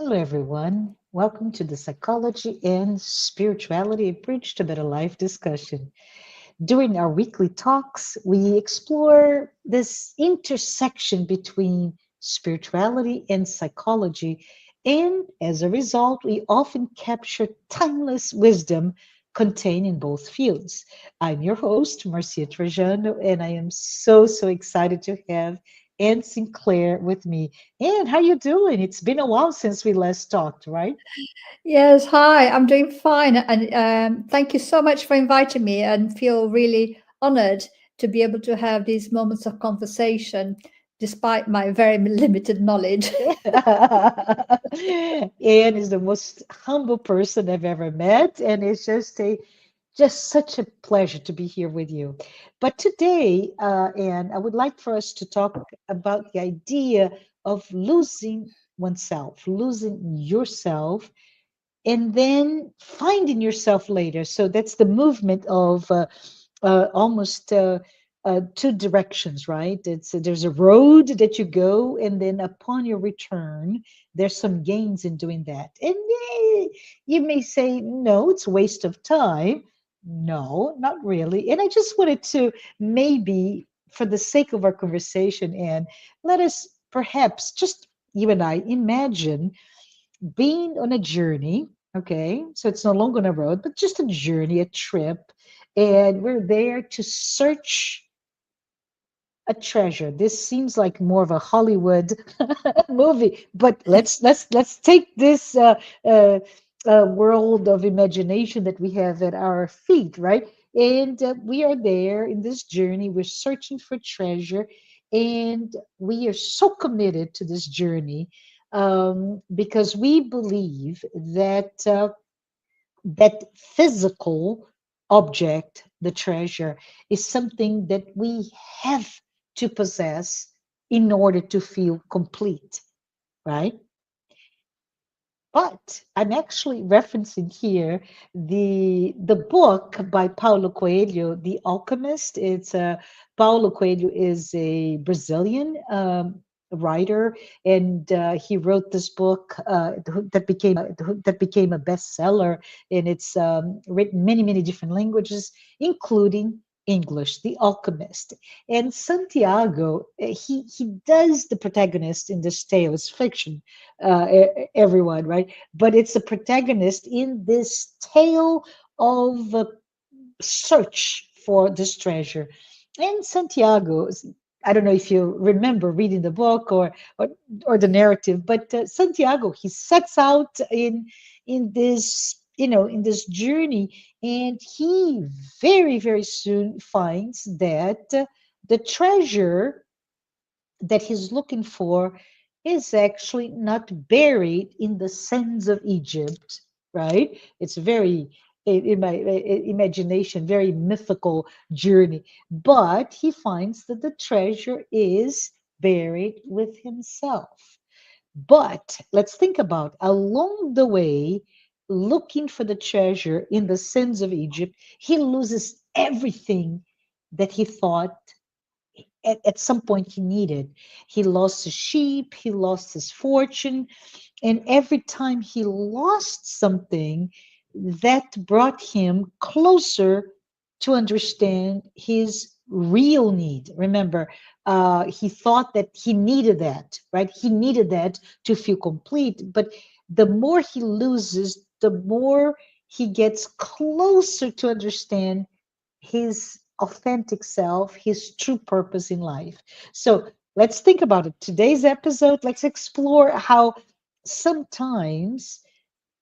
Hello, everyone. Welcome to the Psychology and Spirituality Bridge to Better Life discussion. During our weekly talks, we explore this intersection between spirituality and psychology. And as a result, we often capture timeless wisdom contained in both fields. I'm your host, Marcia Trajano, and I am so excited to have Anne Sinclair with me. Anne, how you doing? It's been a while since we last talked, right? Yes, hi, I'm doing fine. And thank you so much for inviting me and feel really honored to be able to have these moments of conversation despite my very limited knowledge. Anne is the most humble person I've ever met, and it's just such a pleasure to be here with you. But today, Anne, I would like for us to talk about the idea of losing oneself, losing yourself, and then finding yourself later. So that's the movement of almost two directions, right? There's a road that you go, and then upon your return, there's some gains in doing that. And you may say, no, it's a waste of time. No, not really. And I just wanted to maybe, for the sake of our conversation, and let us perhaps just you and I imagine being on a journey. Okay, so it's no longer on a road, but just a journey, a trip, and we're there to search a treasure. This seems like more of a Hollywood movie, but let's take this world of imagination that we have at our feet, right? And we are there in this journey. We're searching for treasure, and we are so committed to this journey because we believe that physical object, the treasure, is something that we have to possess in order to feel complete, right? But I'm actually referencing here the book by Paulo Coelho, The Alchemist. It's Paulo Coelho is a Brazilian writer, and he wrote this book that became a bestseller, and it's written many different languages, including English. The Alchemist. And Santiago, he does the protagonist in this tale. It's fiction, everyone, right? But it's a protagonist in this tale of search for this treasure. And Santiago, I don't know if you remember reading the book or, or the narrative, but Santiago, he sets out in this in this journey, and he very soon finds that the treasure that he's looking for is actually not buried in the sands of Egypt, right? It's very, in my imagination, very mythical journey. But he finds that the treasure is buried with himself. But let's think about along the way, looking for the treasure in the sands of Egypt, he loses everything that he thought at some point he needed. He lost his sheep, he lost his fortune, and every time he lost something, that brought him closer to understand his real need. Remember, he thought that he needed that, right? He needed that to feel complete. But the more he loses, the more he gets closer to understand his authentic self, his true purpose in life. So let's think about it. Today's episode, let's explore how sometimes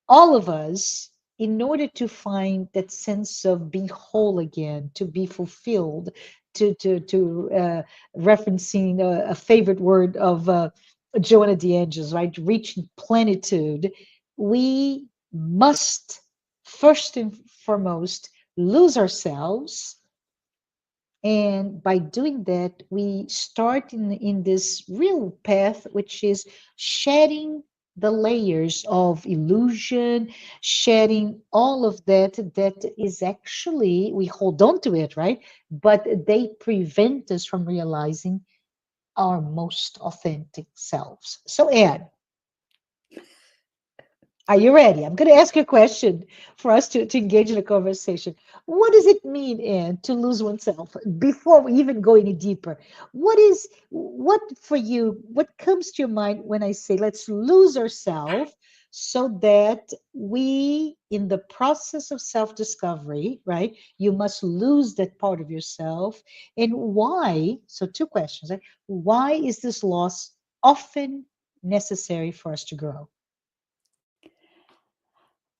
all of us, in order to find that sense of being whole again, to be fulfilled, to referencing a favorite word of Joanna de Angelis, right? Reaching plenitude, we must first and foremost lose ourselves, and by doing that, we start in this real path, which is shedding the layers of illusion, shedding all of that is actually, we hold on to it, right? But they prevent us from realizing our most authentic selves. So, Ed, Are you ready? I'm going to ask you a question for us to engage in a conversation. What does it mean, Anne, to lose oneself? Before we even go any deeper, what for you, what comes to your mind when I say let's lose ourselves so that we, in the process of self-discovery, right, you must lose that part of yourself. And why? So, two questions, right? Why is this loss often necessary for us to grow?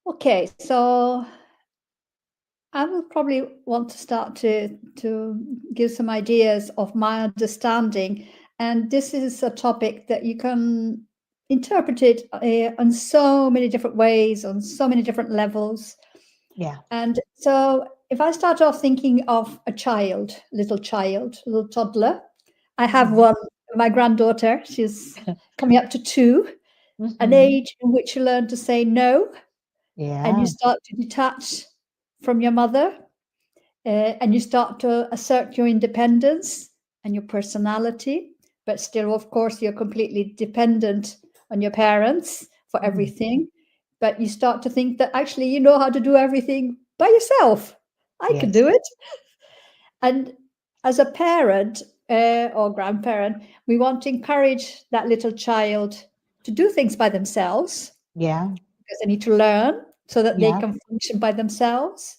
Okay, so I will probably want to start to give some ideas of my understanding, and this is a topic that you can interpret it on so many different ways, on so many different levels. Yeah. And so, if I start off thinking of a child, little toddler, I have Mhm. one. My granddaughter, she's coming up to two, an Mhm. age in which you learn to say no, and you Yeah. start to detach from your mother, and you start to assert your independence and your personality, but still, of course, you're completely dependent on your parents for Mhm. everything. But you start to think that actually you know how to do everything by yourself. I can Yes. do it. And as a parent or grandparent, we want to encourage that little child to do things by themselves Yeah. because they need to learn so that they Yeah. can function by themselves.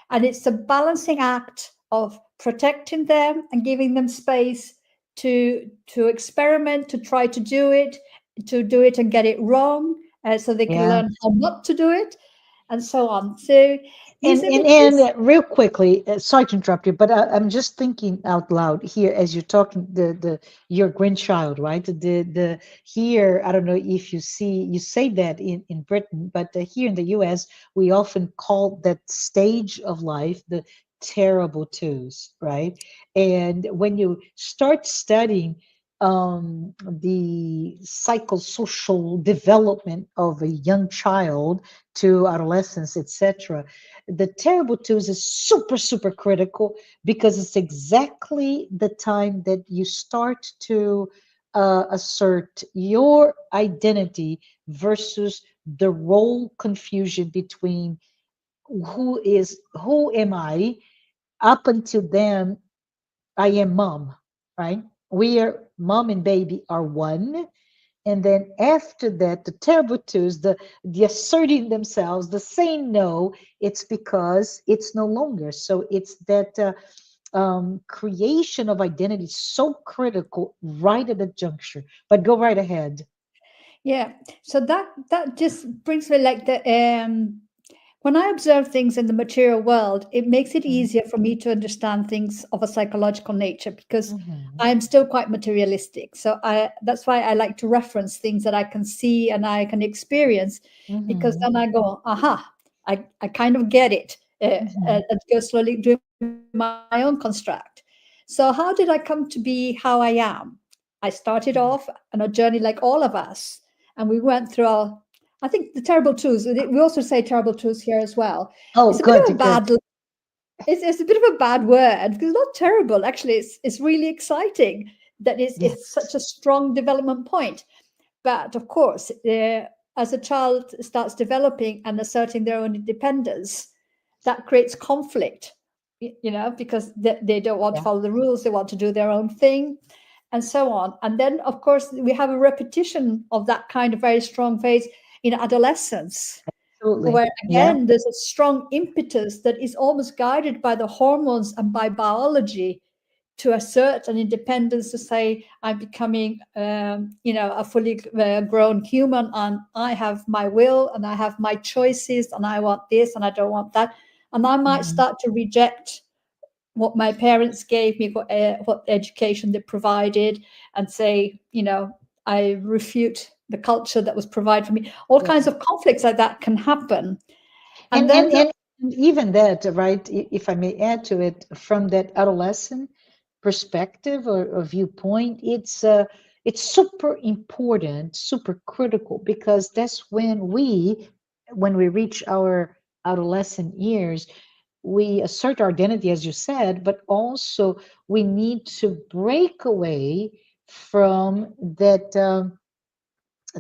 And it's a balancing act of protecting them and giving them space to experiment, to try to do it and get it wrong, so they can Yeah. learn how not to do it, and so on. So these And images, real quickly, sorry to interrupt you, but I'm just thinking out loud here as you're talking. The your grandchild, right? The here. I don't know if you say that in Britain, but here in the U.S. we often call that stage of life the terrible twos, right? And when you start studying the psychosocial development of a young child to adolescence, etc., the terrible twos is super, super critical because it's exactly the time that you start to assert your identity versus the role confusion between who am I. Up until then, I am mom, right? We are mom and baby are one, and then after that, the terrible twos, the asserting themselves, the saying no, it's because it's no longer. So it's that creation of identity is so critical right at the juncture. But go right ahead. yeah. So that just brings me like the when I observe things in the material world, it makes it Mhm. easier for me to understand things of a psychological nature because Mhm. I'm still quite materialistic. So I that's why I like to reference things that I can see and I can experience, because Mhm. then I go, aha, I kind of get it, Mhm. and go slowly doing my own construct. So how did I come to be how I am? I started off on a journey like all of us, and we went through our, I think, the terrible twos. We also say terrible twos here as well. It's Oh, a bit of a good, good. it's a bit of a bad word because it's not terrible. Actually, it's really exciting that it's such a Yes. strong development point. But of course, as a child starts developing and asserting their own independence, that creates conflict. Because they don't want to Yeah. follow the rules, they want to do their own thing, and so on. And then, of course, we have a repetition of that kind of very strong phase in adolescence, Absolutely. where Yeah. again there's a strong impetus that is almost guided by the hormones and by biology to assert an independence, to say I'm becoming a fully grown human, and I have my will and I have my choices and I want this and I don't want that, and I might Mhm. start to reject what my parents gave me, what education they provided, and say, I refute the culture that was provided for me. All Yeah. kinds of conflicts like that can happen. And And then, and and even that, right? If I may add to it, from that adolescent perspective or viewpoint, it's super important, super critical because that's when we reach our adolescent years, we assert our identity, as you said, but also we need to break away from that.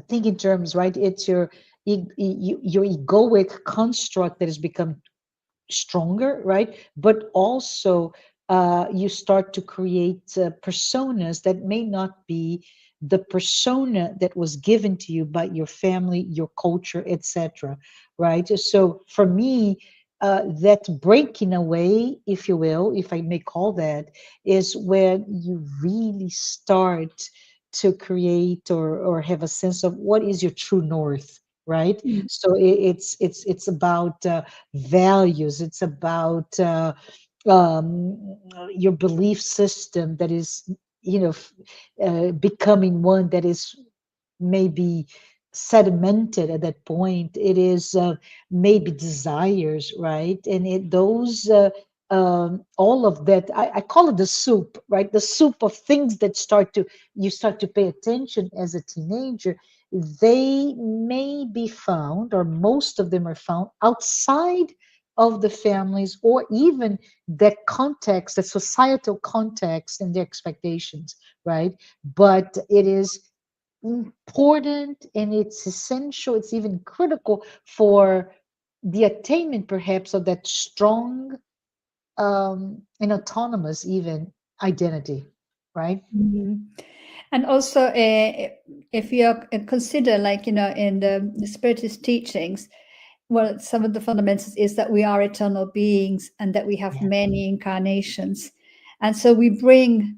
Think in terms, right? It's your egoic construct that has become stronger, right? But also, you start to create personas that may not be the persona that was given to you by your family, your culture, etc. Right? So for me, that breaking away, if you will, if I may call that, is when you really start to create or have a sense of what is your true north, right? Mm. So it's about values. It's about your belief system that is, becoming one that is maybe sedimented at that point. It is maybe desires, right? And those all of that, I call it the soup, right? The soup of things that you start to pay attention as a teenager. They may be found, or most of them are found outside of the families, or even the context, the societal context and the expectations, right? But it is important, and it's essential, it's even critical for the attainment perhaps of that strong and autonomous even identity, right? Mm. And also, if you consider, like, in the spiritist teachings, well, some of the fundamentals is that we are eternal beings and that we have Yeah. many incarnations. And so we bring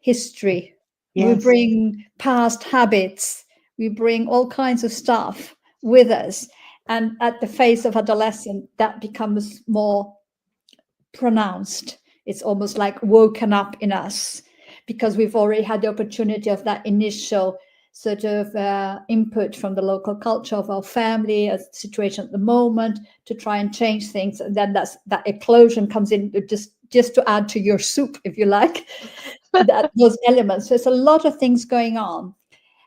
history, we Yes. bring past habits, we bring all kinds of stuff with us. And at the phase of adolescence, that becomes more pronounced. It's almost like woken up in us because we've already had the opportunity of that initial sort of input from the local culture of our family, a situation at the moment, to try and change things. And then that explosion comes in, just to add to your soup, if you like, that those elements. So there's a lot of things going on.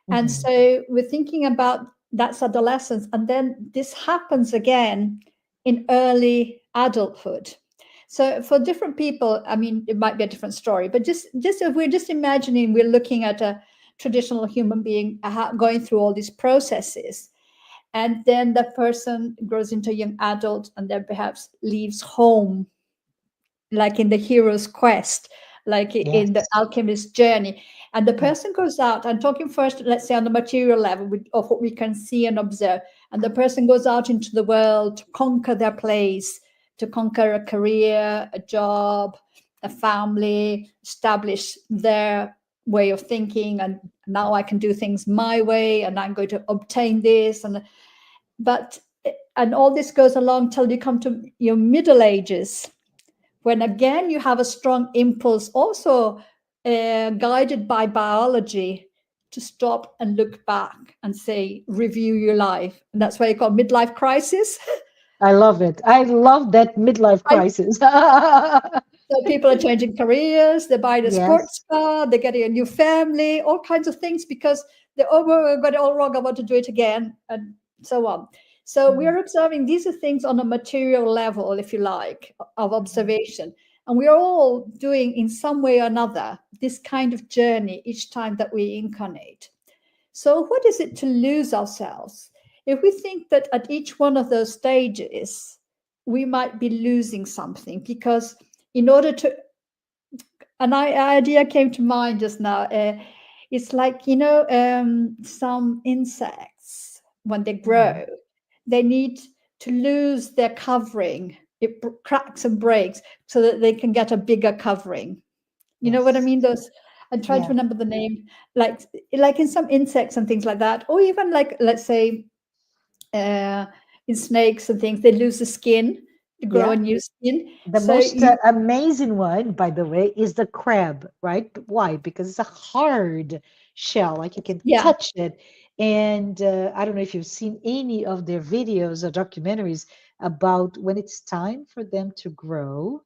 And Mhm. so we're thinking about that's adolescence. And then this happens again in early adulthood. So for different people, I mean, it might be a different story, but just if we're just imagining we're looking at a traditional human being going through all these processes, and then the person grows into a young adult and then perhaps leaves home, like in the hero's quest, like in the Yes. alchemist's journey. And the Yeah. person goes out, I'm talking first, let's say on the material level of what we can see and observe. And the person goes out into the world to conquer their place, to conquer a career, a job, a family, establish their way of thinking. And now I can do things my way, and I'm going to obtain this. But and all this goes along till you come to your middle ages, when again you have a strong impulse, also guided by biology, to stop and look back and say, review your life. And that's why you call midlife crisis. I love it. I love that midlife I, crisis. so people are changing careers, they buy a Yes. sports car, they're getting a new family, all kinds of things, because they got it all wrong, I want to do it again, and so on. So we Mhm. are observing these are things on a material level, if you like, of Mhm. observation. And we are all doing in some way or another this kind of journey each time that we incarnate. So what is it to lose ourselves? If we think that at each one of those stages, we might be losing something, because in order to, idea came to mind just now. It's like, some insects, when they Mhm. grow, they need to lose their covering. It cracks and breaks so that they can get a bigger covering. You know what I Yes. mean? Those, I'm trying to Yeah. remember the name, like in some insects and things like that, or even like, let's say, uh, in snakes and things, they lose the skin to grow a Yeah. new skin. The So most you, amazing one, by the way, is the crab, right? Why? Because it's a hard shell, like you can yeah, touch it. And I don't know if you've seen any of their videos or documentaries about when it's time for them to grow,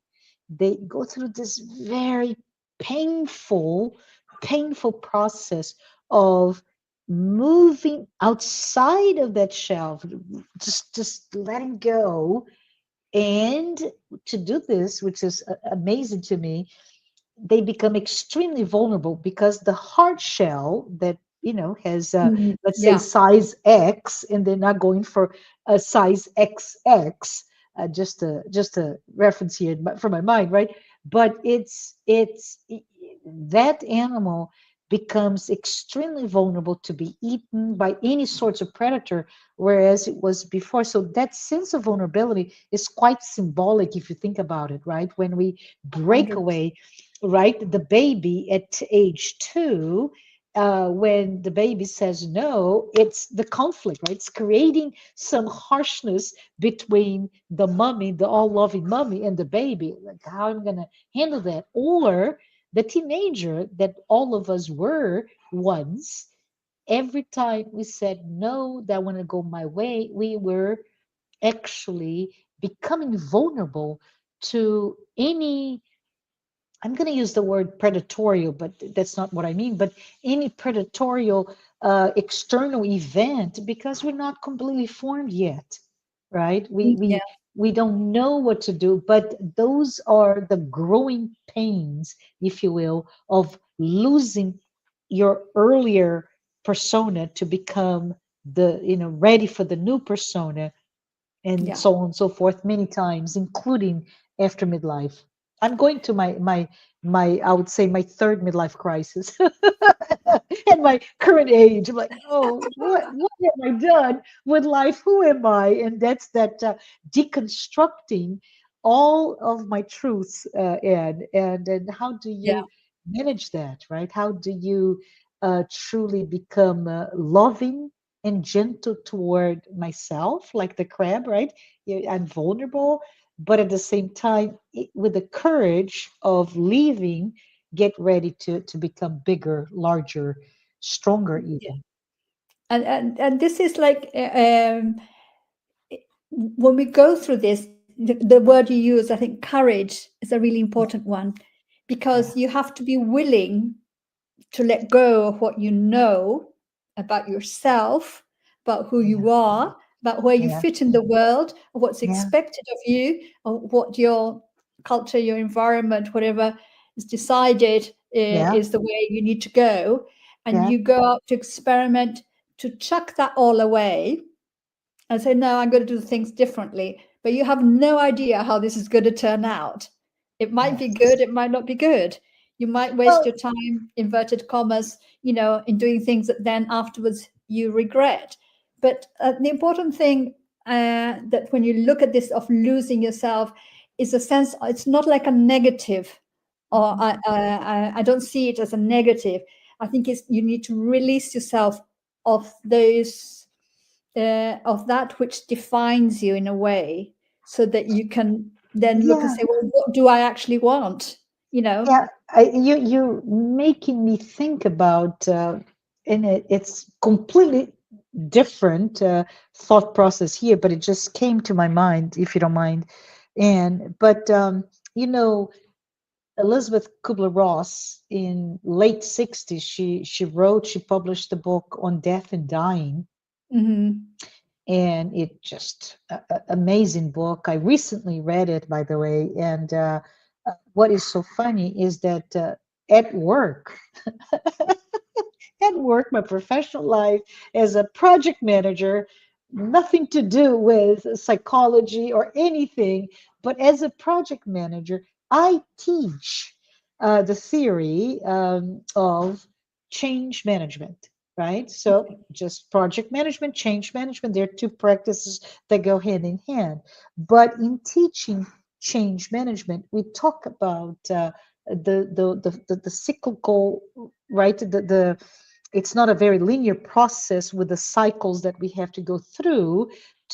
they go through this very painful, painful process of moving outside of that shell, just letting go. And to do this, which is amazing to me, they become extremely vulnerable because the hard shell that has let's say Yeah, size X, and they're not going for a size XX. Just a reference here from my mind, right? But that animal becomes extremely vulnerable to be eaten by any sorts of predator, whereas it was before. So that sense of vulnerability is quite symbolic if you think about it, right? When we break 100%. away, right, the baby at age 2, when the baby says no, it's the conflict, right? It's creating some harshness between the mommy, the all loving mommy, and the baby. Like, how am I going to handle that? Or the teenager that all of us were once, every time we said no, that I want to go my way, we were actually becoming vulnerable to any, I'm going to use the word predatorial, but that's not what I mean, but any predatorial external event, because we're not completely formed yet, right? We, Yeah, we, we don't know what to do, but those are the growing pains, if you will, of losing your earlier persona to become ready for the new persona, and yeah, so on and so forth, many times, including after midlife. I'm going to my I would say my third midlife crisis at my current age. I'm like, oh, what have I done with life? Who am I? And that's that deconstructing all of my truths, and how do yeah, you manage that, right? How do you truly become loving and gentle toward myself, like the crab, right? I'm vulnerable, but at the same time, with the courage of leaving, get ready to become bigger, larger, stronger, yeah. even. And this is like when we go through this, the word you use, I think courage is a really Yeah, important one, because you yes, have to be willing to let go of what you know about yourself, about who yeah, you are, about where you yeah, fit in the world, or what's yeah, expected of you, or what your culture, your environment, whatever is decided yeah, is the way you need to go. And yeah, you go out to experiment, to chuck that all away and say, no, I'm going to do things differently. But you have no idea how this is going to turn out. It might be good, yes. it might not be good. You might waste Well, your time, inverted commas, in doing things that then afterwards you regret. But the important thing, that when you look at this of losing yourself, is a sense, it's not like a negative, or mhm, I don't see it as a negative. I think it's, you need to release yourself of those, of that which defines you in a way, so that you can then look and yeah, say, well, what do I actually want? You know? yeah. You're making me think about, and it's completely different thought process here, but it just came to my mind, if you don't mind. And but you know, Elizabeth Kubler-Ross in late 60s, she published a book on death and dying, Hmm. and it just amazing book. I recently read it, by the way, and what is so funny is that at work, my professional life as a project manager, nothing to do with psychology or anything, but as a project manager, I teach the theory of change management, right? So just project management, change management, they're two practices that go hand in hand. But in teaching change management, we talk about the cyclical, right? The It's not a very linear process with the cycles that we have to go through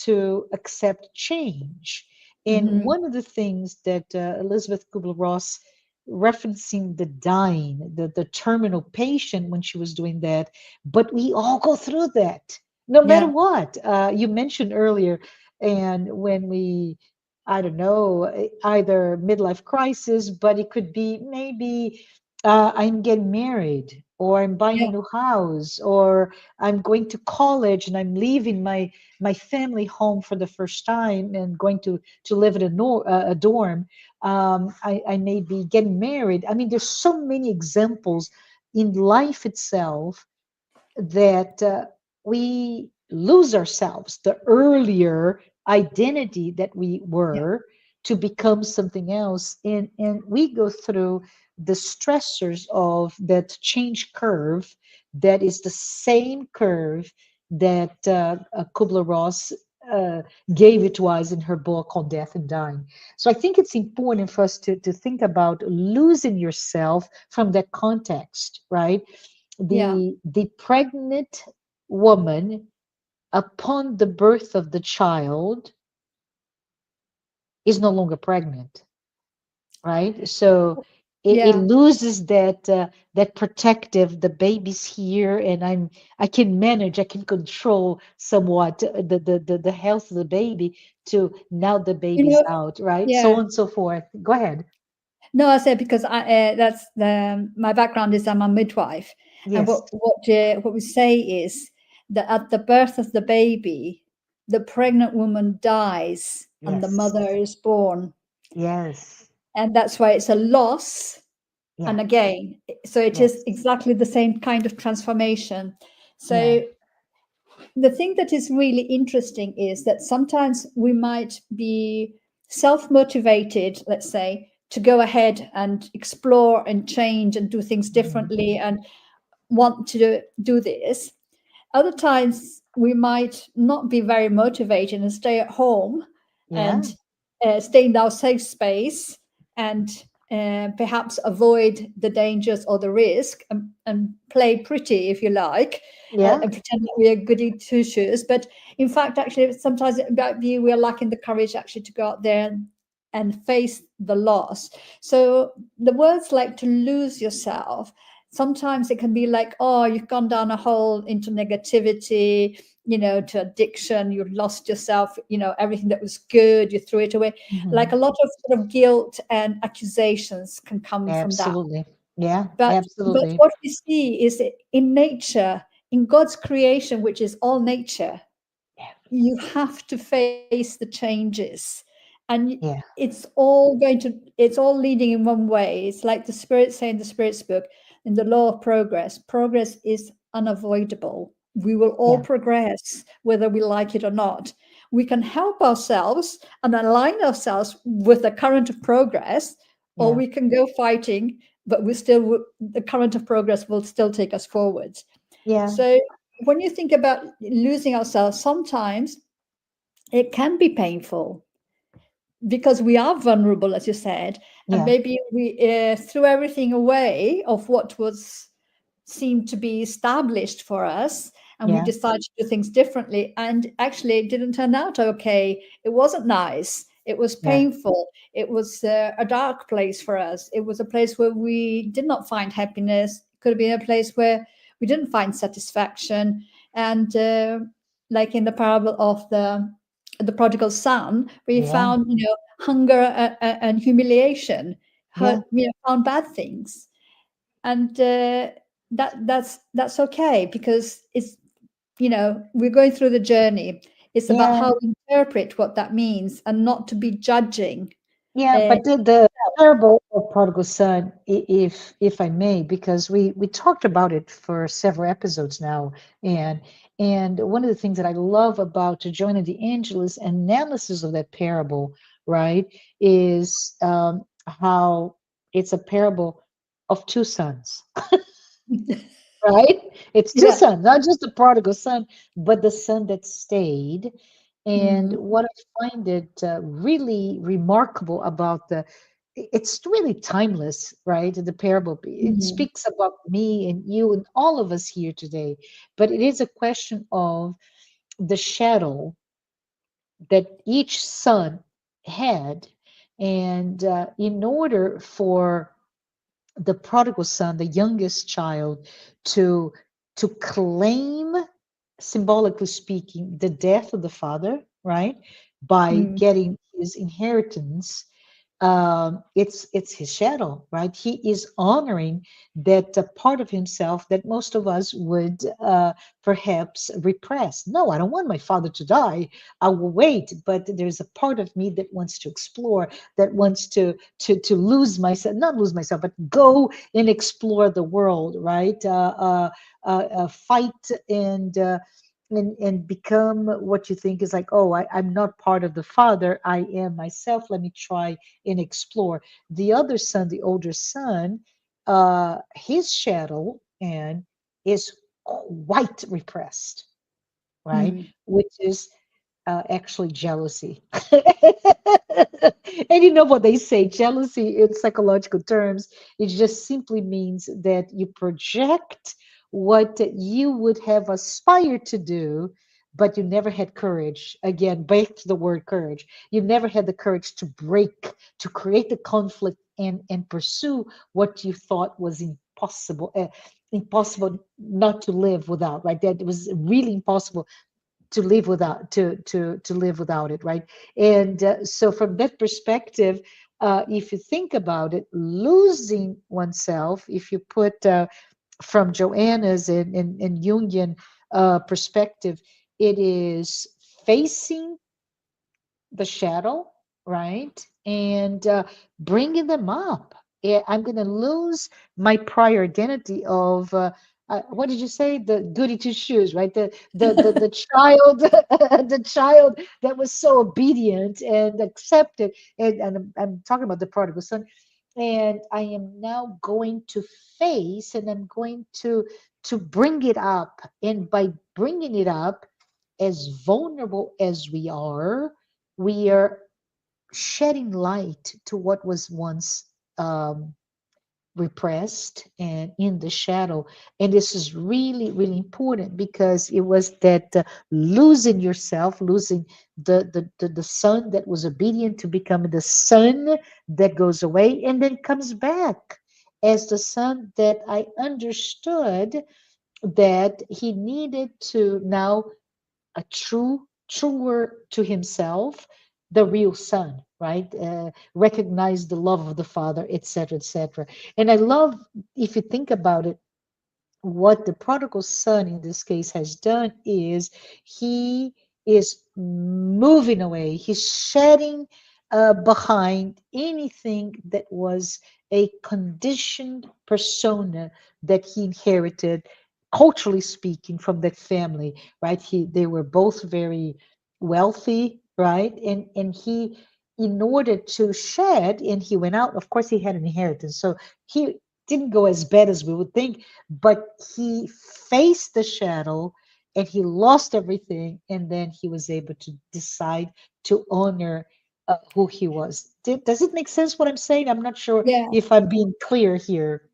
to accept change. And Hmm. one of the things that Elizabeth Kubler-Ross, referencing the dying, the terminal patient when she was doing that, but we all go through that, no matter Yeah. what. You mentioned earlier, and when we, I don't know, either midlife crisis, but it could be maybe I'm getting married, or I'm buying a Yeah. new house, or I'm going to college and I'm leaving my family home for the first time and going to live in a dorm. I may be getting married. I mean, there's so many examples in life itself that we lose ourselves, the earlier identity that we Yeah. were, to become something else. And we go through the stressors of that change curve, that is the same curve that Kubler-Ross uh, gave it to us in her book on death and dying. So I think it's important for us to think about losing yourself from that context, right? Yeah. The pregnant woman, upon the birth of the child, is no longer pregnant, right? So it Yeah. loses that that protective, the baby's here and I can manage, I can control somewhat the health of the baby, to now the You baby's know, out, right? So yeah. on and so forth. Go ahead. No, I said because that's my background is I'm a midwife, and Yes, what we say is that at the birth of the baby, the pregnant woman dies and the yes, mother is born, yes, and that's why it's a loss. yeah, And again, so it is yes, exactly the same kind of transformation. yeah, So the thing that is really interesting is that sometimes we might be self motivated, let's say, to go ahead and explore and change and do things mhm, differently and want to do this. Other times we might not be very motivated and stay at home yeah, and stay in our safe space and perhaps avoid the dangers or the risk and play pretty, if you like, yeah, and pretend that we are goody two shoes. But in fact, actually, sometimes it might be we're lacking the courage actually to go out there and face the loss. So the words like to lose yourself, sometimes it can be like, oh, you've gone down a hole into negativity, to addiction, you've lost yourself, everything that was good, you threw it away. Like mhm, a lot of sort of guilt and accusations can come from that. absolutely, yeah, But absolutely, what we see is that in nature, in God's creation, which is all nature, yeah, you have to face the changes, and yeah, it's all leading in one way. It's like the spirit saying, the spirit's book, in the law of progress is unavoidable. We will all yeah, progress whether we like it or not. We can help ourselves and align ourselves with the current of progress, or yeah, we can go fighting, but the current of progress will still take us forwards. yeah, So when you think about losing ourselves, sometimes it can be painful because we are vulnerable, as you said, and yeah, maybe we threw everything away of what was seemed to be established for us, and we yeah, decided to do things differently, and actually it didn't turn out okay. It wasn't nice, it was yeah, painful, it was a dark place for us, it was a place where we did not find happiness, it could have been a place where we didn't find satisfaction. And like in the parable of the prodigal son, we yeah, found hunger and humiliation, yeah, found bad things. And that's okay, because it's we're going through the journey. It's about yeah, how we interpret what that means and not to be judging. yeah. uh, But the parable of prodigal son, if I may, because we talked about it for several episodes now, and and one of the things that I love about Joanna de Angelis analysis of that parable, right, is how it's a parable of two sons, right? It's two yeah. sons, not just the prodigal son, but the son that stayed. And Mhm. what I find it really remarkable about it's really timeless, right? The parable, it Mhm. speaks about me and you and all of us here today. But it is a question of the shadow that each son had. And in order for the prodigal son, the youngest child, to claim, symbolically speaking, the death of the father, right, by Mm. getting his inheritance, it's his shadow, right? He is honoring that part of himself that most of us would perhaps repress. No, I don't want my father to die. I will wait, but there's a part of me that wants to explore, that wants to lose myself, not lose myself, but go and explore the world, right? Fight and become what you think is like, oh, I'm not part of the father, I am myself, let me try and explore. The other son, the older son, his shadow and is quite repressed, right? Mm. Which is actually jealousy. And you know what they say, jealousy in psychological terms, it just simply means that you project what you would have aspired to do, but you never had courage. Again, back to the word courage. You never had the courage to break, to create the conflict and pursue what you thought was impossible. Impossible not to live without, right? That it was really impossible to live without to live without it, right? And so from that perspective, if you think about it, losing oneself, if you put from Joanna's and Jungian perspective, it is facing the shadow, right? And bringing them up. I'm going to lose my prior identity of what did you say? The goody two shoes, right? The child, the child that was so obedient and accepted. And I'm talking about the prodigal son. And I am now going to face, and I'm going to bring it up. And by bringing it up, as vulnerable as we are shedding light to what was once um, repressed and in the shadow. And this is really, really important because it was that losing yourself, losing the son that was obedient to becoming the son that goes away and then comes back as the son that I understood that he needed to now a truer to himself, the real son, right? Recognize the love of the father, etc., etc. And I love, if you think about it, what the prodigal son in this case has done is he is moving away, he's shedding behind anything that was a conditioned persona that he inherited, culturally speaking, from that family, right? They were both very wealthy, right? And he, in order to shed, and he went out, of course he had an inheritance, so he didn't go as bad as we would think, but he faced the shadow and he lost everything, and then he was able to decide to honor who he was. Does it make sense what I'm saying? I'm not sure Yeah. if I'm being clear here.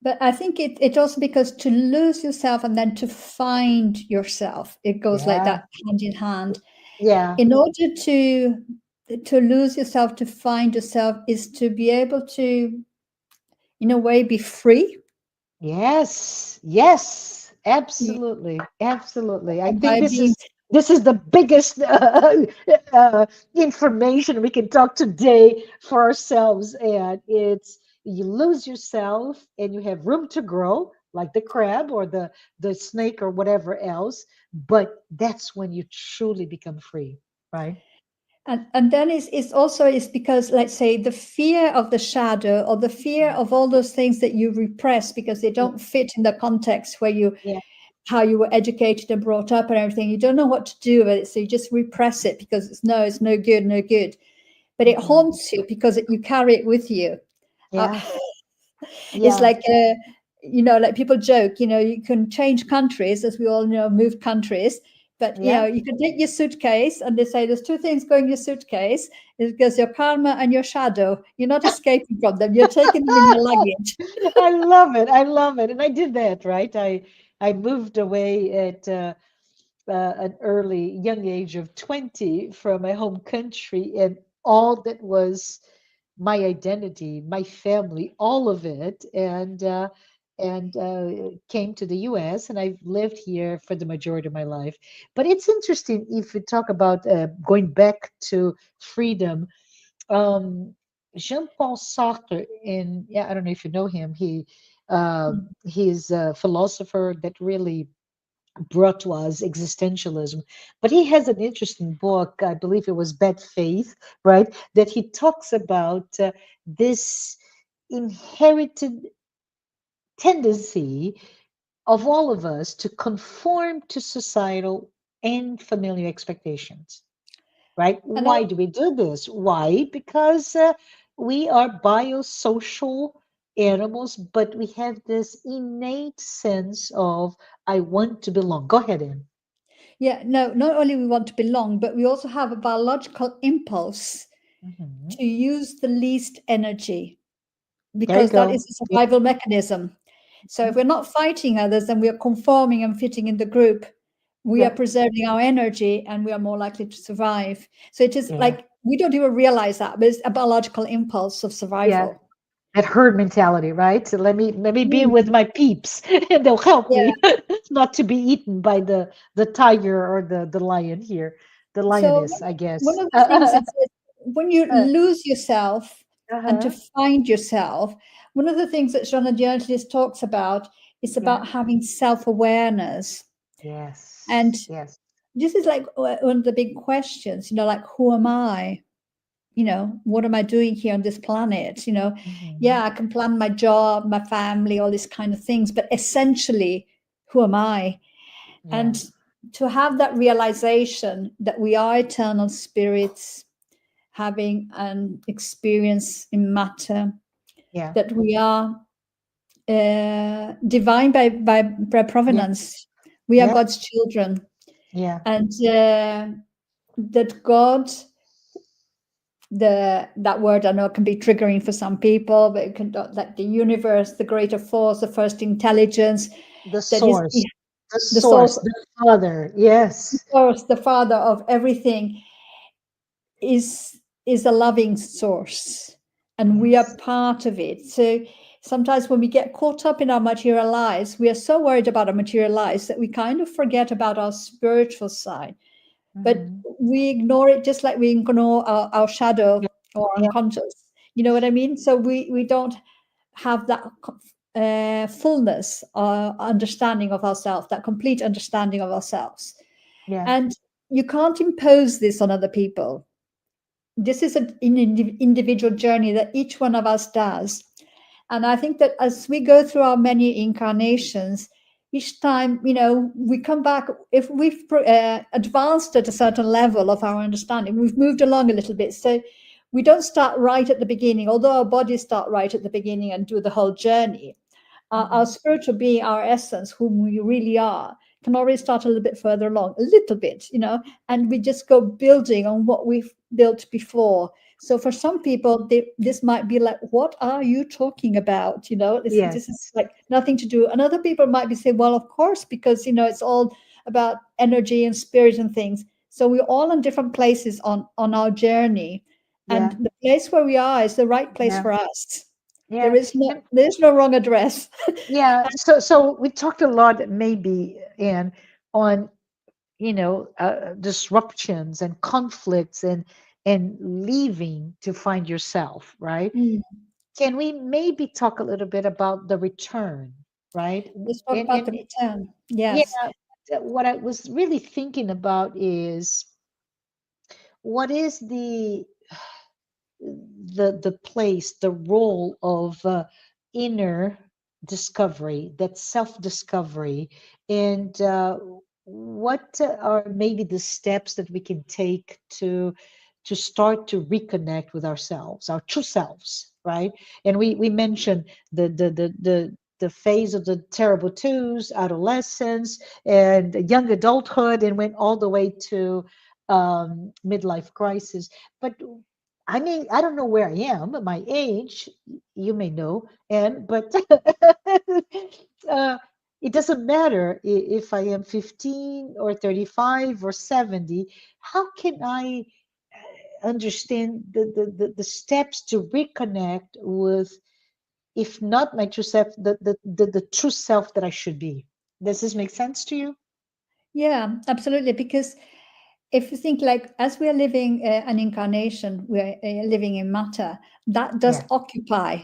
But I think it also, because to lose yourself and then to find yourself, it goes like Yeah, that, hand in hand. yeah, In order to lose yourself, to find yourself, is to be able to, in a way, be free. yes, yes, absolutely, absolutely. I And think by being, this is the biggest information we can talk today for ourselves, and it's you lose yourself and you have room to grow, like the crab or the snake or whatever else. But that's when you truly become free, right? and then it's also, is because, let's say, the fear of the shadow, or the fear of all those things that you repress because they Yeah, don't fit in the context where you, yeah, how you were educated and brought up and everything. You don't know what to do with it, so you just repress it because it's no good, no good. But it mhm, haunts you because you carry it with you. Uh, yeah, it's yeah. like, like people joke, you can change countries, as we all know, move countries. But Yeah. you can take your suitcase, and they say there's two things going in your suitcase. It goes your karma and your shadow. You're not escaping from them. You're taking them in your luggage. I love it. I love it. And I did that, right? I moved away at an early, young age of 20 from my home country, and all that was my identity, my family, all of it, and came to the U.S. and I've lived here for the majority of my life. But it's interesting if we talk about going back to freedom. Jean-Paul Sartre, in yeah, I don't know if you know him. He's a philosopher that really brought to us existentialism. But he has an interesting book, I believe it was Bad Faith, right? That he talks about this inherited tendency of all of us to conform to societal and familiar expectations, right? And I, Why do we do this? Why? Because we are biosocial animals, but we have this innate sense of, I want to belong. Go ahead, Anne. yeah, no, not only we want to belong, but we also have a biological impulse Mhm. to use the least energy There you because that is go. a Yeah. survival mechanism. So if Mhm. we're not fighting others and we are conforming and fitting in the group, we are Yeah. preserving our energy and we are more likely to survive. So it is Yeah. like we don't even realize that, but it's a biological impulse of Yeah. survival. That herd mentality, right? So let me be with Mm, my peeps, and they'll help yeah. me not to be eaten by the tiger or the lion here, the So lioness, I one guess. of the things is that when you Uh, lose yourself and to uh-huh. find yourself, one of the things that Joanna de Angelis talks about is Yeah. about having self-awareness. And Yes. Yes. this is like one of the big questions, like, who am I? What am I doing here on this planet? Hmm. Yeah, I can plan my job, my family, all these kind of things, but essentially, who am I? Yeah. And to have that realization that we are eternal spirits having an experience in matter, Yeah. that we are divine by Yeah. provenance, we are Yeah. God's children, Yeah. and that God, that word I know can be triggering for some people, but it can, that the universe, the greater force, the first intelligence, The that is source. The the source, source. The Father. Yes. the father of everything, is a loving source, and we are Yes. part of it. So sometimes when we get caught up in our material lives, we are so worried about our material lives that we kind of forget about our spiritual side, but Hmm. we ignore it just like we ignore our shadow Yeah. or Yeah. unconscious. You know what I mean? So we don't have that fullness understanding of ourselves, that complete understanding of ourselves. Yeah. And you can't impose this on other people. This is an individual journey that each one of us does. And I think that as we go through our many incarnations, each time, we come back, if we've advanced at a certain level of our understanding, we've moved along a little bit. So we don't start right at the beginning, although our bodies start right at the beginning and do the whole journey. Our Hmm. spiritual being, our essence, whom we really are, can already start a little bit further along, a little bit, and we just go building on what we've built before. So for some people, this might be like, "What are you talking about?" This is Yes. like nothing to do. And other people might be saying, "Well, of course, because it's all about energy and spirit and things." So we're all in different places on our journey, and Yeah. the place where we are is the right place Yeah. for us. Yeah. And There is no wrong address. yeah, so we talked a lot maybe and on disruptions and conflicts and leaving to find yourself, right? Mm. Can we maybe talk a little bit about the return, right? Let's talk about the And return. yeah, Yes. what I was really thinking about is what is the place, the role of inner discovery, that self discovery, and what are maybe the steps that we can take to start to reconnect with ourselves, our true selves, right? And we mentioned the phase of the terrible twos, adolescence, and young adulthood, and went all the way to midlife crisis. But I mean, I don't know where I am, my age, you may know, and but uh, it doesn't matter if I am 15 or 35 or 70. How can I understand the steps to reconnect with, if not my true self, the true self that I should be? Does this make sense to you? Yeah, absolutely. Because if you think like as we are living an incarnation, we're living in matter, that does Yeah. occupy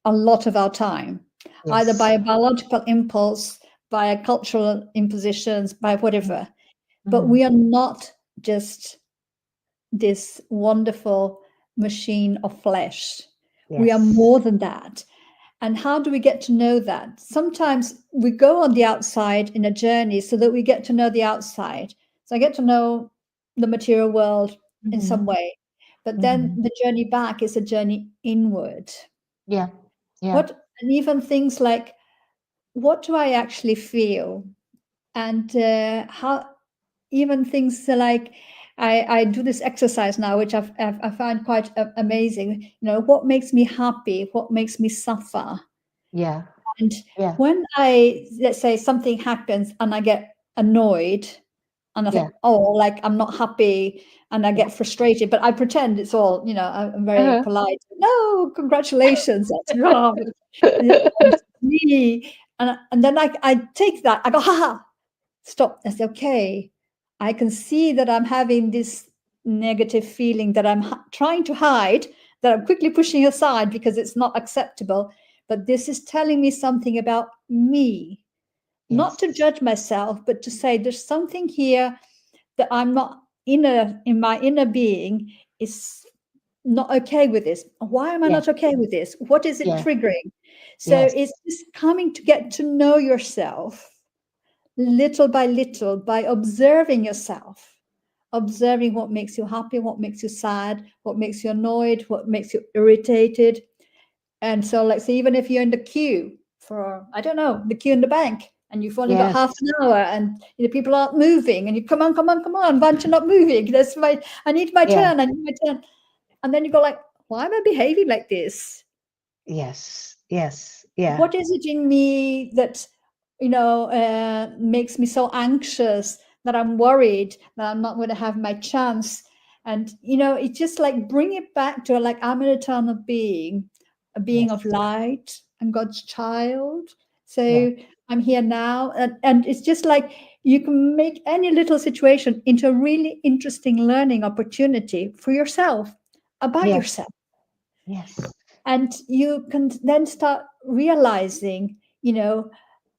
a lot of our time, either by Yes. a biological impulse, by a cultural impositions, by whatever. But Mm-hmm. we are not just this wonderful machine of flesh. We are Yes. more than that. And how do we get to know that? Sometimes we go on the outside in a journey so that we get to know the outside. So I get to know the material world in Mm-hmm. some way. But then Mm-hmm. the journey back is a journey inward. Yeah. Yeah. What, and even things like, what do I actually feel? And how, even things like, I do this exercise now, which I find quite amazing. You know, what makes me happy? What makes me suffer? Yeah. And Yeah. when let's say something happens and I get annoyed and I think, Yeah. oh, like I'm not happy and I Yeah. get frustrated, but I pretend it's all, you know, I'm very Uh-huh. polite. No, congratulations. That's wrong. It's me. And then I take that, I go, ha, stop. That's okay. I can see that I'm having this negative feeling that I'm trying to hide, that I'm quickly pushing aside because it's not acceptable. But this is telling me something about me, not to Yes. judge myself, but to say there's something here that I'm not in my inner being is not okay with this. Why am I Yeah. not okay with this? What is it Yeah. triggering? So Yes. it's just coming to get to know yourself little by little by observing yourself, observing what makes you happy, what makes you sad, what makes you annoyed, what makes you irritated. And so, like, say, even if you're in the queue for, I don't know, the queue in the bank, and you've only got Yes. half an hour, and you know, people aren't moving, and you come on, come on, come on, why aren't you not moving? That's my, I need my Yeah. turn, I need my turn. And then you go like, why am I behaving like this? Yes. Yes. Yeah. What is it in me that makes me so anxious, that I'm worried that I'm not going to have my chance? And it's just like bring it back to like, I'm an eternal being, a being of Yes. light and God's child. Yeah. So I'm here now, and it's just like you can make any little situation into a really interesting learning opportunity for yourself, about Yes. yourself. Yes. And you can then start realizing,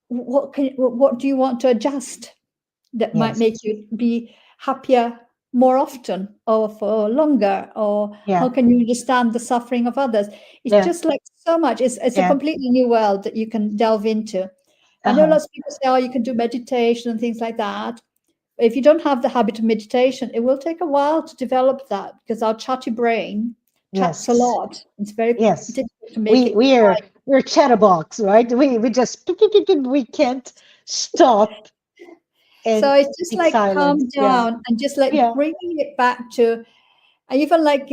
what do you want to adjust that might Yes. make you be happier more often or for longer, or how Yeah. can you understand the suffering of others? It's Yeah. just like so much. It's a Yeah. completely new world that you can delve into. I know Uh-huh. lots of people say, oh, you can do meditation and things like that. But if you don't have the habit of meditation, it will take a while to develop that, because our chatty brain chats a Yes. lot. It's very Yes. difficult to make We it we're quiet. we're chatterbox, right? We just we can't stop So and it's just be like silent. calm Yeah. down and just like Yeah. bringing it back to, I even like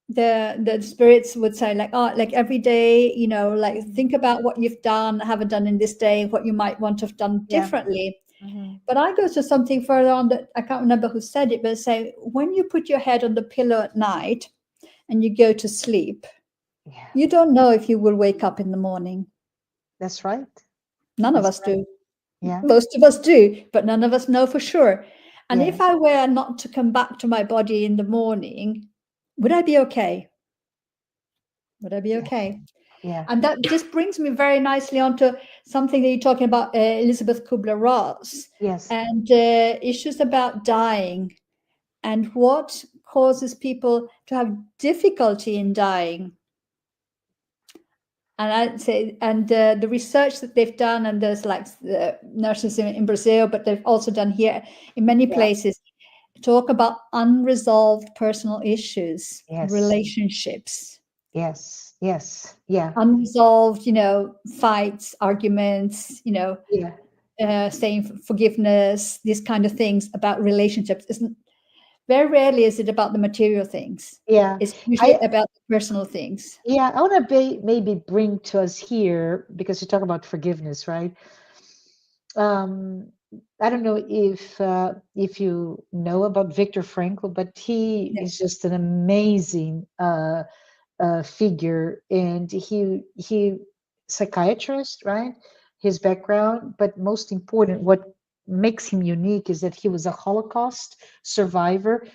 the spirits would say like, oh, like every day, like think about what you've done, haven't done in this day, what you might want to have done Yeah. differently. Hmm. But I go to something further on that I can't remember who said it, but say when you put your head on the pillow at night and you go to sleep, Yeah. you don't know if you will wake up in the morning. That's right. None of That's us right. do. Yeah. Most of us do, but none of us know for sure. And Yeah. if I were not to come back to my body in the morning, would I be okay? Would I be Yeah. okay? Yeah. And that just brings me very nicely onto something that you're talking about, Elizabeth Kubler-Ross, Yes. and issues about dying and what causes people to have difficulty in dying. And I'd say, and the research that they've done, and there's like the nurses in Brazil, but they've also done here in many Yeah. places, talk about unresolved personal issues, Yes. relationships, Yes. Yes. Yeah. unresolved, fights, arguments, Yeah. saying forgiveness, these kind of things about relationships. Isn't very rarely is it about the material things. Yeah. It's usually I about the personal things. yeah, I want to maybe bring to us here because you talk about forgiveness, right? Um, I don't know if you know about Viktor Frankl, but he Yeah. is just an amazing figure, and he psychiatrist, right? His background, but most important, what makes him unique is that he was a Holocaust survivor.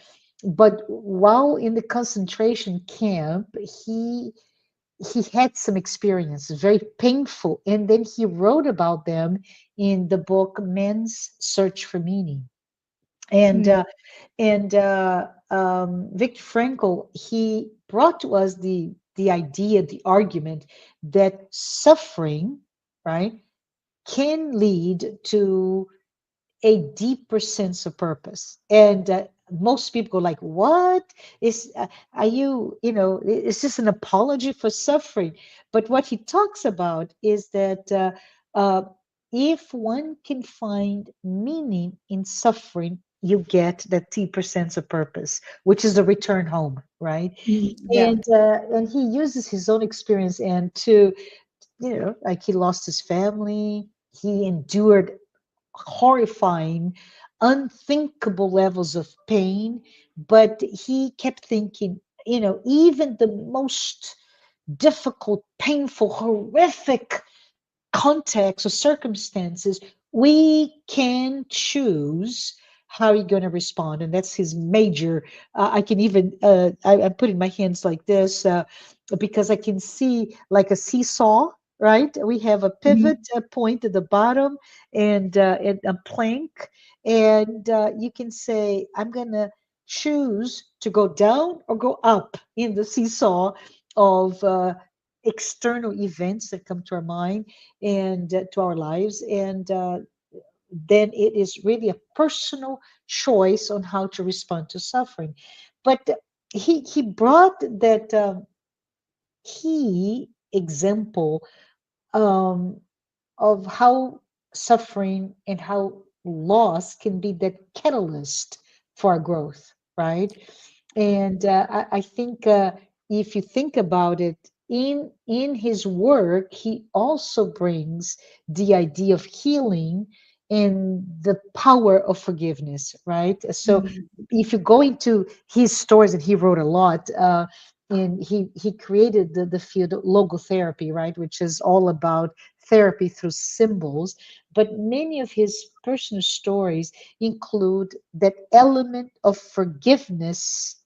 But while in the concentration camp, he had some experiences, very painful, and then he wrote about them in the book Men's Search for Meaning. And Mm, Viktor Frankl, he brought to us the idea, the argument that suffering, right, can lead to a deeper sense of purpose. And most people go like, what is, are you, is this an apology for suffering? But what he talks about is that if one can find meaning in suffering, you get that deeper sense of purpose, which is the return home, right? yeah. And he uses his own experience and to, like he lost his family, he endured horrifying, unthinkable levels of pain. But he kept thinking, even the most difficult, painful, horrific context or circumstances, we can choose how you're going to respond. And that's his major. I can even, I'm putting my hands like this because I can see like a seesaw. Right, we have a pivot Mhm. point at the bottom and a plank, and you can say, "I'm gonna choose to go down or go up in the seesaw of external events that come to our mind and to our lives." And then it is really a personal choice on how to respond to suffering. But he brought that key example um, of how suffering and how loss can be the catalyst for our growth, right? And I think if you think about it, in his work, he also brings the idea of healing and the power of forgiveness, right? So Mm. if you go into his stories, and he wrote a lot, and he created the field of logotherapy, right, which is all about therapy through symbols. But many of his personal stories include that element of forgiveness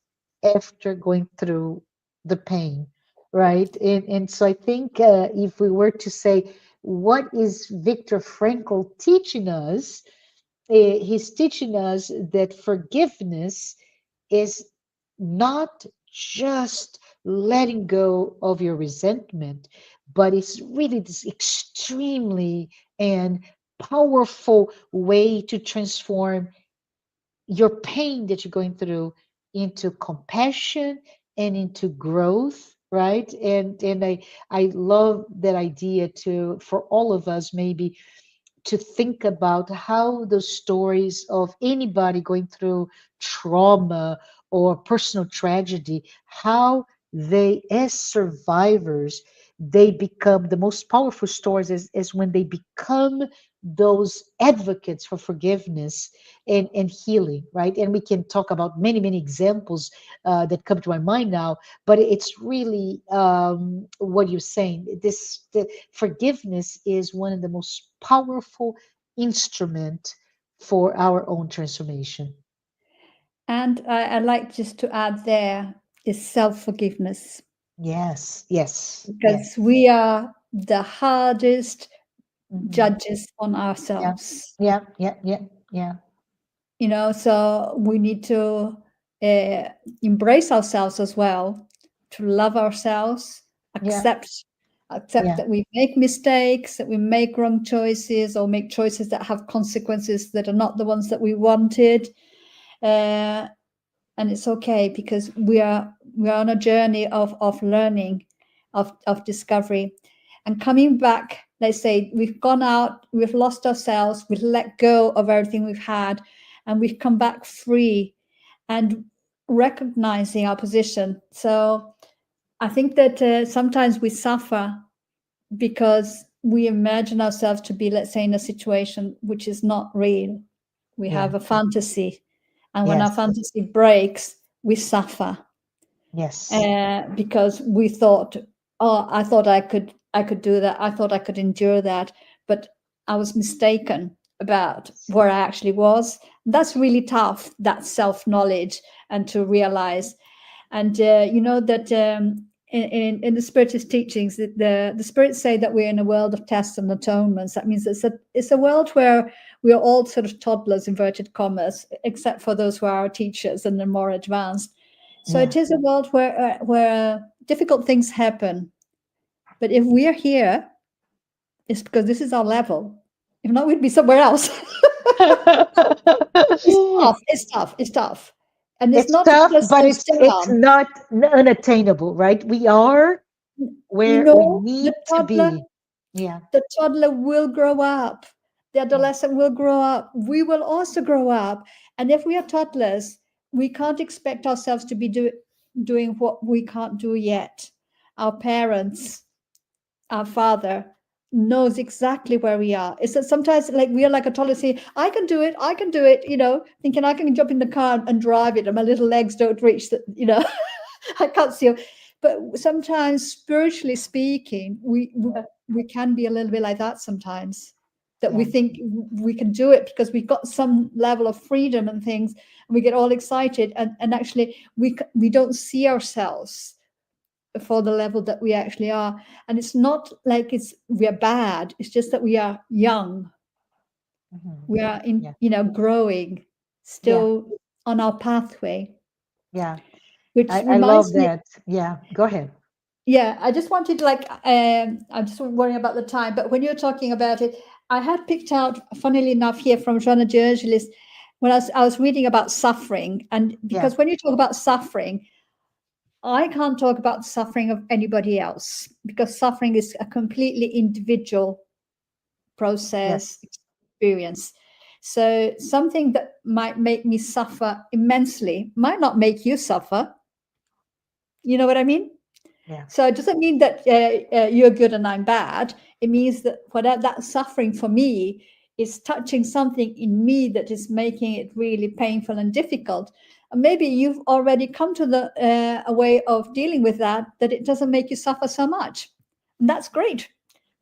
after going through the pain, right? And so I think if we were to say, what is Viktor Frankl teaching us? He's teaching us that forgiveness is not just letting go of your resentment, but it's really this extremely and powerful way to transform your pain that you're going through into compassion and into growth, right? And I love that idea to for all of us maybe to think about how those stories of anybody going through trauma or personal tragedy, how they, as survivors, they become the most powerful stories is when they become those advocates for forgiveness and healing, right? And we can talk about many, many examples that come to my mind now, but it's really what you're saying. The forgiveness is one of the most powerful instrument for our own transformation. And I like just to add there is self-forgiveness, Yes, yes, yes. because we are the hardest Mhm. judges on Yeah, ourselves. yeah, yeah, yeah, yeah, So we need to uh, embrace ourselves as well, to love ourselves, yeah, accept yeah, that we make mistakes, that we make wrong choices, or make choices that have consequences that are not the ones that we wanted. uh, and it's okay, because we are on a journey of learning, of discovery, and coming back. Let's say we've gone out, we've lost ourselves, we've let go of everything we've had, and we've come back free and recognizing our position. So I think that sometimes we suffer because we imagine ourselves to be, let's say, in a situation which is not real. We yeah, have a fantasy, and when our yes, fantasy breaks, we suffer yes, because we thought, "Oh, I thought I could do that. I thought I could endure that, but I was mistaken. about where I actually was. That's really tough, that self-knowledge, and to realize. And you know that in the spiritist teachings, the spirits say that we're in a world of tests and atonements. That means it's a world where we are all sort of toddlers, inverted commas, except for those who are our teachers and the more advanced. So Yeah. it is a world where difficult things happen. But if we are here, it's because this is our level. If not, we'd be somewhere else. It's tough. It's tough. It's tough. And it's It's not to tough, put but ourselves it's down. not unattainable, right? We are You where we know, need to be. Yeah. the toddler will grow up. The Yeah. adolescent will grow up. We will also grow up. And if we are toddlers, we can't expect ourselves to be doing what we can't do yet. Our parents, our father knows exactly where we are. It's that sometimes like we are like a toddler saying, I can do it, thinking I can jump in the car and drive it and my little legs don't reach the. I can't see. But sometimes, spiritually speaking, we can be a little bit like that sometimes. That we Yeah. think we can do it because we've got some level of freedom and things, and we get all excited, and actually we don't see ourselves for the level that we actually are. And it's not like we're bad. It's just that we are young. Mhm. We are Yeah. growing, Yeah. still on our pathway, Yeah. which I love reminds me. that. Yeah. Go ahead. Yeah, I just wanted like I'm just worrying about the time, but when you're talking about it, I had picked out, funnily enough, here from Joanna de Angelis, when I was reading about suffering, and Yeah. because when you talk about suffering, I can't talk about the suffering of anybody else because suffering is a completely individual process Yes. experience. So something that might make me suffer immensely might not make you suffer. You know what I mean? Yeah. So it doesn't mean that you're good and I'm bad. It means that whatever that suffering for me is touching something in me that is making it really painful and difficult. And maybe you've already come to a way of dealing with that it doesn't make you suffer so much. And that's great.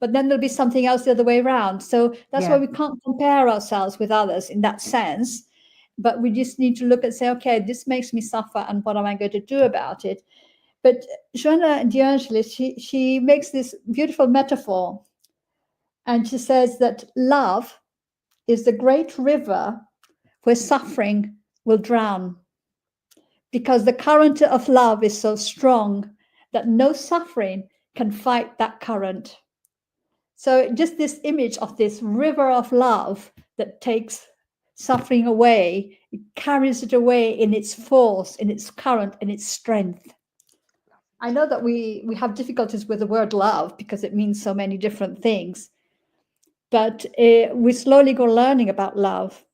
But then there'll be something else the other way around. So that's why Yeah. we can't compare ourselves with others in that sense. But we just need to look and say, okay, this makes me suffer, and what am I going to do about it? But Joanna de Angelis, she makes this beautiful metaphor, and she says that love is the great river where suffering will drown, because the current of love is so strong that no suffering can fight that current. So just this image of this river of love that takes suffering away, it carries it away in its force, in its current, in its strength. I know that we have difficulties with the word love because it means so many different things, but we slowly go learning about love.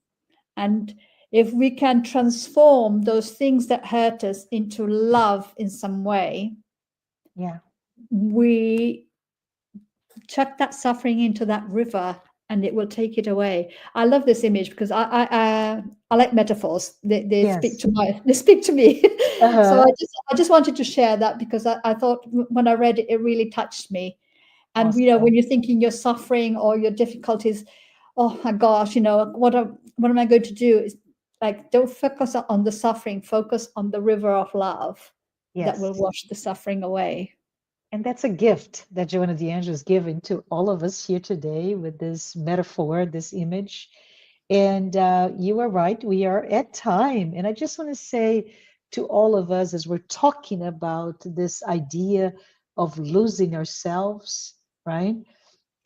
And if we can transform those things that hurt us into love in some way, Yeah. we chuck that suffering into that river and it will take it away. I love this image because I like metaphors. They speak Yes. to they speak to me. So Uh-huh. I just wanted to share that because I thought when I read it, it really touched me. And when Awesome. you're thinking you're suffering or your difficulties, oh my gosh, what am I going to do? Is like, don't focus on the suffering, focus on the river of love that will Yes. wash the suffering away. And that's a gift that Joanna de Angelis is giving to all of us here today with this metaphor, this image. And you are right, we are at time. And I just want to say to all of us, as we're talking about this idea of losing ourselves, right?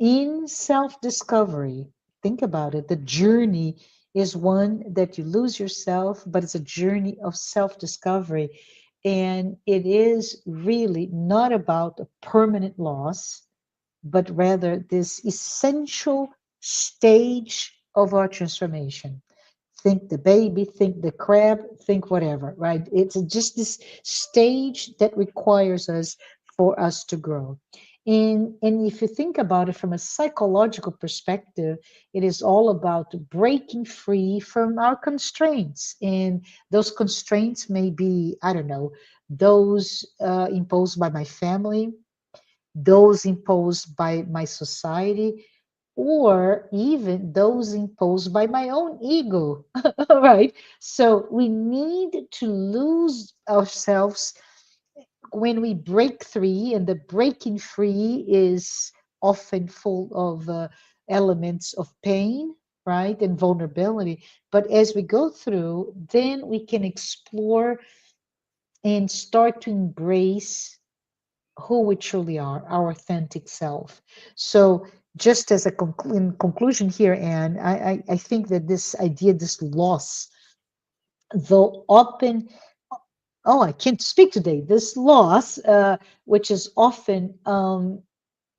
In self discovery, think about it. The journey is one that you lose yourself, but it's a journey of self discovery. And it is really not about a permanent loss, but rather this essential stage of our transformation. Think the baby, think the crab, think whatever, right? It's just this stage that requires us for us to grow. And if you think about it from a psychological perspective, it is all about breaking free from our constraints. And those constraints may be, I don't know, those imposed by my family, those imposed by my society, or even those imposed by my own ego, right? So we need to lose ourselves when we break free, and the breaking free is often full of elements of pain, right, and vulnerability. But as we go through, then we can explore and start to embrace who we truly are, our authentic self. So, just as a conclusion here, Anne, I think that this idea, this loss, though often, oh, I can't speak today, this loss, which is often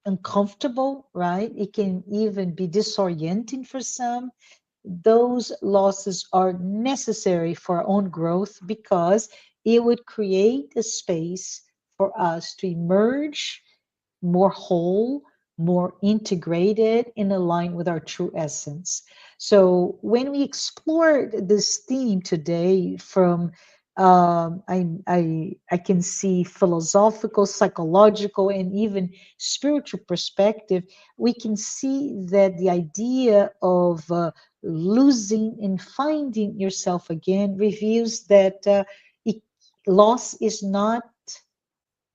uncomfortable, right? It can even be disorienting for some. Those losses are necessary for our own growth because it would create a space for us to emerge more whole, more integrated, and aligned with our true essence. So when we explored this theme today from I can see philosophical, psychological, and even spiritual perspective. We can see that the idea of losing and finding yourself again reveals that it, loss is not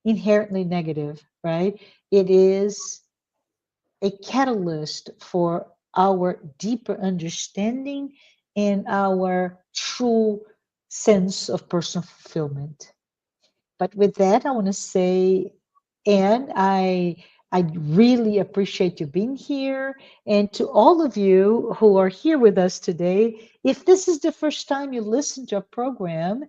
inherently negative, right? It is a catalyst for our deeper understanding and our true sense of personal fulfillment. But with that, I want to say, Anne, I really appreciate you being here. And to all of you who are here with us today, if this is the first time you listen to a program,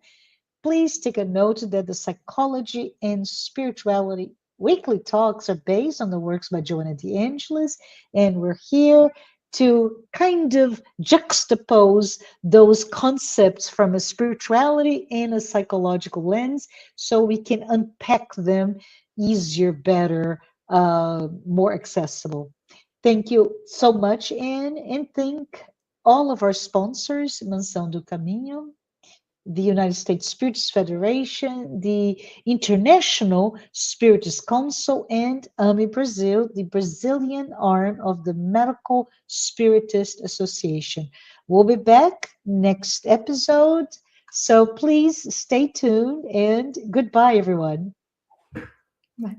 please take a note that the psychology and spirituality weekly talks are based on the works by Joanna de Angelis, and we're here to kind of juxtapose those concepts from a spirituality and a psychological lens so we can unpack them easier, better, more accessible. Thank you so much, Anne, and thank all of our sponsors, Mansão do Caminho, the United States Spiritist Federation, the International Spiritist Council, and AMI Brazil, the Brazilian arm of the Medical Spiritist Association. We'll be back next episode, so please stay tuned and goodbye, everyone. Right.